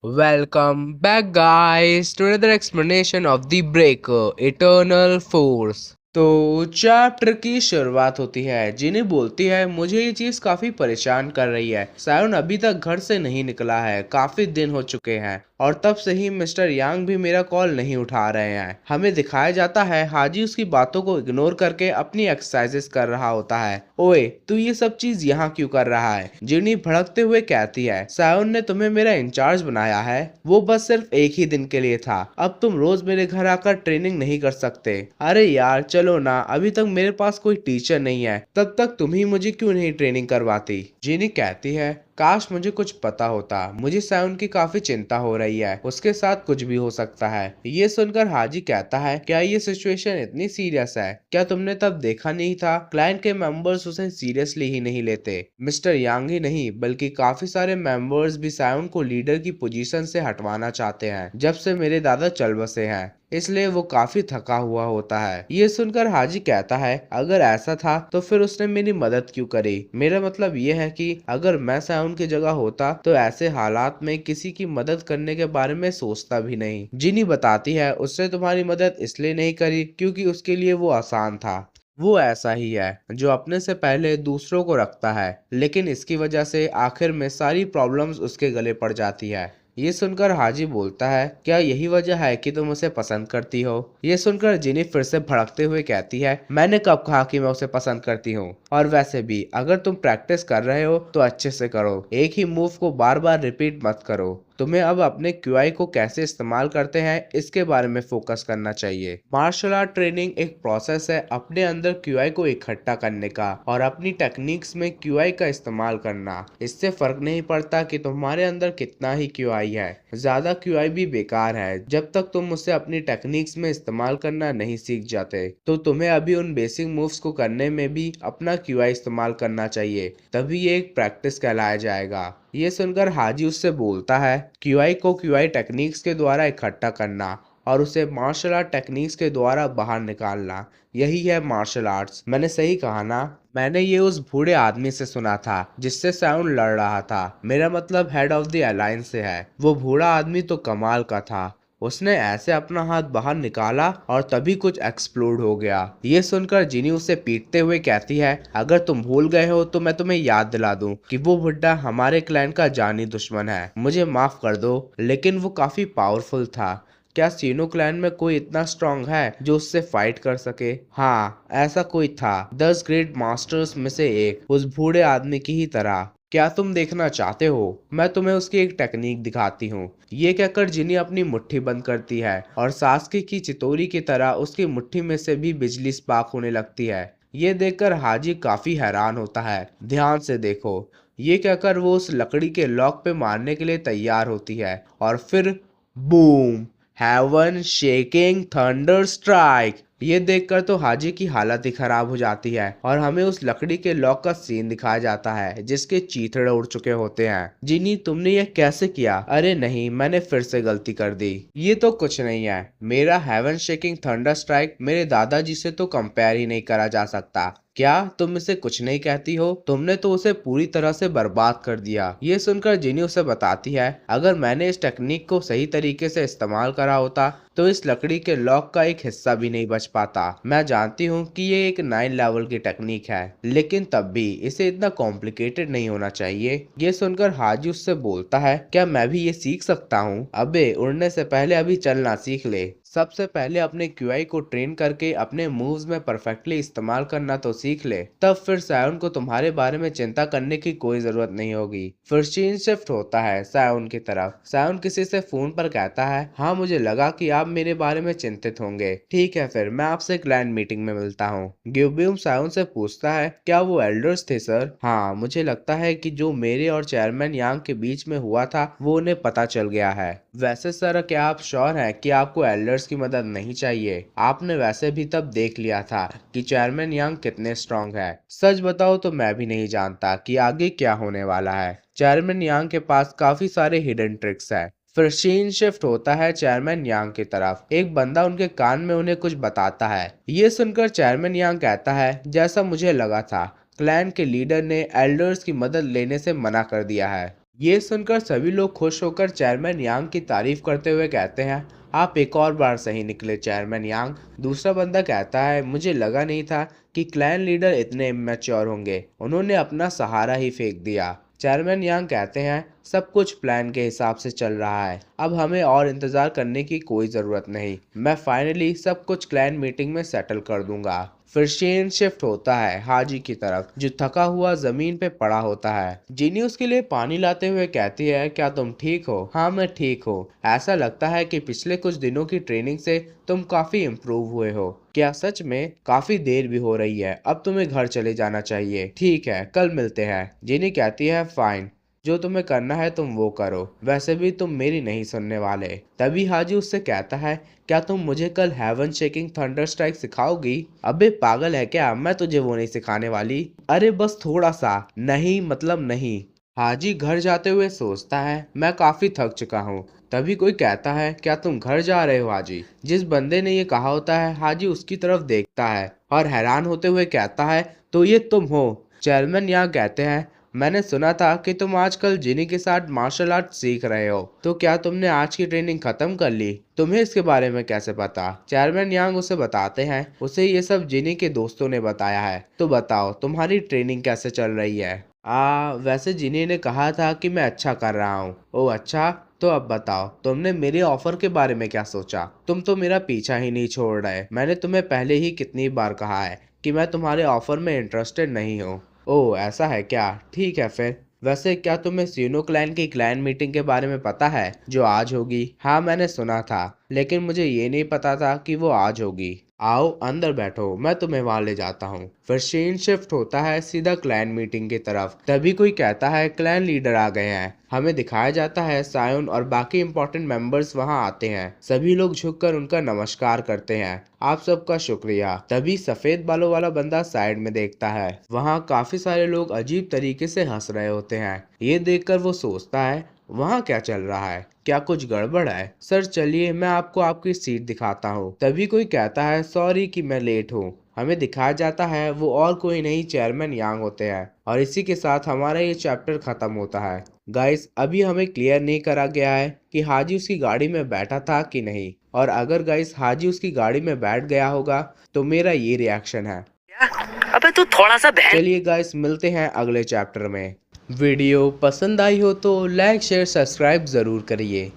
Welcome back, guys, to another explanation of the Breaker Eternal Force. तो chapter की शुरुआत होती है। जिन्हें बोलती है मुझे ये चीज काफी परेशान कर रही है। सायोन अभी तक घर से नहीं निकला है, काफी दिन हो चुके हैं और तब से ही मिस्टर यांग भी मेरा कॉल नहीं उठा रहे हैं। हमें दिखाया जाता है हाजी उसकी बातों को इग्नोर करके अपनी एक्सरसाइजेस कर रहा होता है। ओए तू ये सब चीज यहाँ क्यों कर रहा है? जिनी भड़कते हुए कहती है सायोन ने तुम्हें मेरा इंचार्ज बनाया है, वो बस सिर्फ एक ही दिन के लिए था। अब तुम रोज मेरे घर आकर ट्रेनिंग नहीं कर सकते। अरे यार चलो ना, अभी तक मेरे पास कोई टीचर नहीं है, तब तक तुम ही मुझे क्यों नहीं ट्रेनिंग करवाती? जिनी कहती है काश मुझे कुछ पता होता। मुझे सायोन की काफी चिंता हो रही है, उसके साथ कुछ भी हो सकता है। ये सुनकर हाजी कहता है क्या ये सिचुएशन इतनी सीरियस है? क्या तुमने तब देखा नहीं था? क्लाइंट के मेंबर्स उसे सीरियसली ही नहीं लेते। मिस्टर यांग ही नहीं बल्कि काफी सारे मेंबर्स भी सायोन को लीडर की पोजीशन से हटवाना चाहते हैं जब से मेरे दादा चल बसे हैं, इसलिए वो काफी थका हुआ होता है। ये सुनकर हाजी कहता है अगर ऐसा था तो फिर उसने मेरी मदद क्यों करी? मेरा मतलब ये है कि अगर मैं सायोन की जगह होता तो ऐसे हालात में किसी की मदद करने के बारे में सोचता भी नहीं। जिनी बताती है उसने तुम्हारी मदद इसलिए नहीं करी क्योंकि उसके लिए वो आसान था। वो ऐसा ही है जो अपने से पहले दूसरों को रखता है, लेकिन इसकी वजह से आखिर में सारी प्रॉब्लम्स उसके गले पड़ जाती है। ये सुनकर हाजी बोलता है क्या यही वजह है कि तुम उसे पसंद करती हो? ये सुनकर जिनी फिर से भड़कते हुए कहती है मैंने कब कहा कि मैं उसे पसंद करती हूँ? और वैसे भी अगर तुम प्रैक्टिस कर रहे हो तो अच्छे से करो, एक ही मूव को बार बार रिपीट मत करो। तुम्हें अब अपने क्यूआई को कैसे इस्तेमाल करते हैं इसके बारे में फोकस करना चाहिए। मार्शल आर्ट ट्रेनिंग एक प्रोसेस है अपने अंदर क्यूआई को इकट्ठा करने का और अपनी टेक्निक्स में क्यूआई का इस्तेमाल करना। इससे फर्क नहीं पड़ता कि तुम्हारे अंदर कितना ही क्यूआई है, ज्यादा क्यूआई भी बेकार है जब तक तुम उसे अपनी टेक्निक्स में इस्तेमाल करना नहीं सीख जाते। तो तुम्हें अभी उन बेसिक मूव्स को करने में भी अपना क्यूआई इस्तेमाल करना चाहिए, तभी ये एक प्रैक्टिस कहलाया जाएगा। ये सुनकर हाजी उससे बोलता है क्यूआई को क्यूआई टेक्निक्स के द्वारा इकट्ठा करना और उसे मार्शल आर्ट टेक्निक्स के द्वारा बाहर निकालना, यही है मार्शल आर्ट्स। मैंने सही कहा ना? मैंने ये उस बूढ़े आदमी से सुना था जिससे साउंड लड़ रहा था, मेरा मतलब हेड ऑफ द अलायंस से है। वो बूढ़ा आदमी तो कमाल का था, उसने ऐसे अपना हाथ बाहर निकाला और तभी कुछ एक्सप्लोड हो गया। ये सुनकर जिनी उसे पीटते हुए कहती है अगर तुम भूल गए हो तो मैं तुम्हें याद दिला दूं कि वो बुड्ढा हमारे क्लैन का जानी दुश्मन है। मुझे माफ कर दो लेकिन वो काफी पावरफुल था। क्या सीनो क्लैन में कोई इतना स्ट्रांग है जो उससे फाइट कर सके? हाँ ऐसा कोई था, 10 ग्रेट मास्टर्स में से एक, उस बूढ़े आदमी की ही तरह। क्या तुम देखना चाहते हो? मैं तुम्हें उसकी एक टेक्निक दिखाती हूँ। ये कहकर जिनी अपनी मुट्ठी बंद करती है और सास्के की चितोरी की तरह उसकी मुट्ठी में से भी बिजली स्पार्क होने लगती है। ये देखकर हाजी काफी हैरान होता है। ध्यान से देखो, ये कहकर वो उस लकड़ी के लॉक पे मारने के लिए तैयार होती है और फिर boom, heaven shaking thunder strike. ये देखकर तो हाजी की हालत ही खराब हो जाती है और हमें उस लकड़ी के लॉक का सीन दिखाया जाता है जिसके चीथड़े उड़ चुके होते हैं। जिनी तुमने ये कैसे किया? अरे नहीं, मैंने फिर से गलती कर दी। ये तो कुछ नहीं है, मेरा हेवन शेकिंग थंडर स्ट्राइक मेरे दादाजी से तो कंपेयर ही नहीं करा जा सकता। क्या तुम इसे कुछ नहीं कहती हो? तुमने तो उसे पूरी तरह से बर्बाद कर दिया। ये सुनकर जिनी उसे बताती है अगर मैंने इस टेक्निक को सही तरीके से इस्तेमाल करा होता तो इस लकड़ी के लॉक का एक हिस्सा भी नहीं बच पाता। मैं जानती हूँ कि ये एक 9 लेवल की टेक्निक है, लेकिन तब भी इसे इतना कॉम्प्लिकेटेड नहीं होना चाहिए। ये सुनकर हाजी उससे बोलता है क्या मैं भी ये सीख सकता हूँ? अबे उड़ने से पहले अभी चलना सीख ले। सबसे पहले अपने क्यूआई को ट्रेन करके अपने मूव्स में परफेक्टली इस्तेमाल करना तो सीख ले, तब फिर सायोन को तुम्हारे बारे में चिंता करने की कोई जरूरत नहीं होगी। फिर सीन शिफ्ट होता है सायोन की तरफ। सायोन किसी से फोन पर कहता है हाँ मुझे लगा कि आप मेरे बारे में चिंतित होंगे, ठीक है फिर मैं आपसे क्लाइंट मीटिंग में मिलता हूँ। गिब्यूम सायोन से पूछता है क्या वो एल्डर्स थे सर? हाँ मुझे लगता है कि जो मेरे और चेयरमैन यांग के बीच में हुआ था वो उन्हें पता चल गया है। वैसे सर क्या आप श्योर हैं कि आपको एल्डर्स की मदद नहीं चाहिए? आपने वैसे भी तब देख लिया था कि चेयरमैन यांग कितने स्ट्रांग है। सच बताओ तो मैं भी नहीं जानता कि आगे क्या होने वाला है। चेयरमैन यांग के पास काफी सारे हिडन ट्रिक्स है। फिर सीन शिफ्ट होता है चेयरमैन यांग की तरफ। एक बंदा उनके कान में उन्हें कुछ बताता है। ये सुनकर चेयरमैन यांग कहता है जैसा मुझे लगा था, क्लैन के लीडर ने एल्डर्स की मदद लेने से मना कर दिया है। ये सुनकर सभी लोग खुश होकर चेयरमैन यांग की तारीफ करते हुए कहते हैं, आप एक और बार सही निकले चेयरमैन यांग। दूसरा बंदा कहता है, मुझे लगा नहीं था कि क्लैन लीडर इतने इमेच्योर होंगे, उन्होंने अपना सहारा ही फेंक दिया। चेयरमैन यांग कहते हैं, सब कुछ प्लान के हिसाब से चल रहा है, अब हमें और इंतजार करने की कोई ज़रूरत नहीं। मैं फाइनली सब कुछ क्लैन मीटिंग में सेटल कर दूंगा। फिर शेन शिफ्ट होता है हाजी की तरफ, जो थका हुआ जमीन पे पड़ा होता है। जीनी उसके लिए पानी लाते हुए कहती है, क्या तुम ठीक हो? हाँ मैं ठीक हूँ। ऐसा लगता है कि पिछले कुछ दिनों की ट्रेनिंग से तुम काफी इम्प्रूव हुए हो। क्या सच में? काफी देर भी हो रही है, अब तुम्हें घर चले जाना चाहिए। ठीक है, कल मिलते हैं। जीनी कहती है, फाइन, जो तुम्हें करना है तुम वो करो, वैसे भी तुम मेरी नहीं सुनने वाले। तभी हाजी उससे कहता है, क्या तुम मुझे कल हेवन शेकिंग थंडर स्ट्राइक सिखाओगी? अबे पागल है क्या, मैं तुझे वो नहीं सिखाने वाली। अरे बस थोड़ा सा। नहीं मतलब नहीं। हाजी घर जाते हुए सोचता है, मैं काफी थक चुका हूँ। तभी कोई कहता है, क्या तुम घर जा रहे हो हाजी? जिस बंदे ने ये कहा होता है, हाजी उसकी तरफ देखता है और हैरान होते हुए कहता है, तो ये तुम हो? चेयरमैन यहाँ कहते हैं, मैंने सुना था कि तुम आजकल जिनी के साथ मार्शल आर्ट सीख रहे हो, तो क्या तुमने आज की ट्रेनिंग खत्म कर ली? तुम्हें इसके बारे में कैसे पता? चेयरमैन यांग उसे बताते हैं, उसे ये सब जिनी के दोस्तों ने बताया है। तो बताओ, तुम्हारी ट्रेनिंग कैसे चल रही है? वैसे जिनी ने कहा था कि मैं अच्छा कर रहा हूँ। ओह अच्छा, तो अब बताओ, तुमने मेरे ऑफर के बारे में क्या सोचा? तुम तो मेरा पीछा ही नहीं छोड़ रहे। मैंने तुम्हें पहले ही कितनी बार कहा है कि मैं तुम्हारे ऑफर में इंटरेस्टेड नहीं हूँ। ओह ऐसा है क्या? ठीक है फिर। वैसे क्या तुम्हें सीनो क्लैन की क्लैन मीटिंग के बारे में पता है, जो आज होगी? हाँ मैंने सुना था, लेकिन मुझे ये नहीं पता था कि वो आज होगी। आओ अंदर बैठो, मैं तुम्हें वहां ले जाता हूँ। फिर सीन शिफ्ट होता है सीधा क्लैन मीटिंग की तरफ। तभी कोई कहता है, क्लैन लीडर आ गए हैं। हमें दिखाया जाता है सायोन और बाकी इंपॉर्टेंट मेंबर्स वहां आते हैं। सभी लोग झुककर उनका नमस्कार करते हैं। आप सबका शुक्रिया। तभी सफेद बालों वाला बंदा साइड में देखता है, वहाँ काफी सारे लोग अजीब तरीके से हंस रहे होते हैं। ये देखकर वो सोचता है, वहाँ क्या चल रहा है? क्या कुछ गड़बड़ है? सर चलिए मैं आपको आपकी सीट दिखाता हूँ। तभी कोई कहता है, सॉरी कि मैं लेट हूँ। हमें दिखाया जाता है वो और कोई नहीं चेयरमैन यांग होते हैं। और इसी के साथ हमारा ये चैप्टर खत्म होता है। गाइस अभी हमें क्लियर नहीं करा गया है कि हाजी उसकी गाड़ी में बैठा था कि नहीं, और अगर गाइस हाजी उसकी गाड़ी में बैठ गया होगा तो मेरा ये रिएक्शन है। अबे तू थोड़ा सा चलिए गाइस मिलते हैं अगले चैप्टर में। वीडियो पसंद आई हो तो लाइक शेयर सब्सक्राइब जरूर करिए।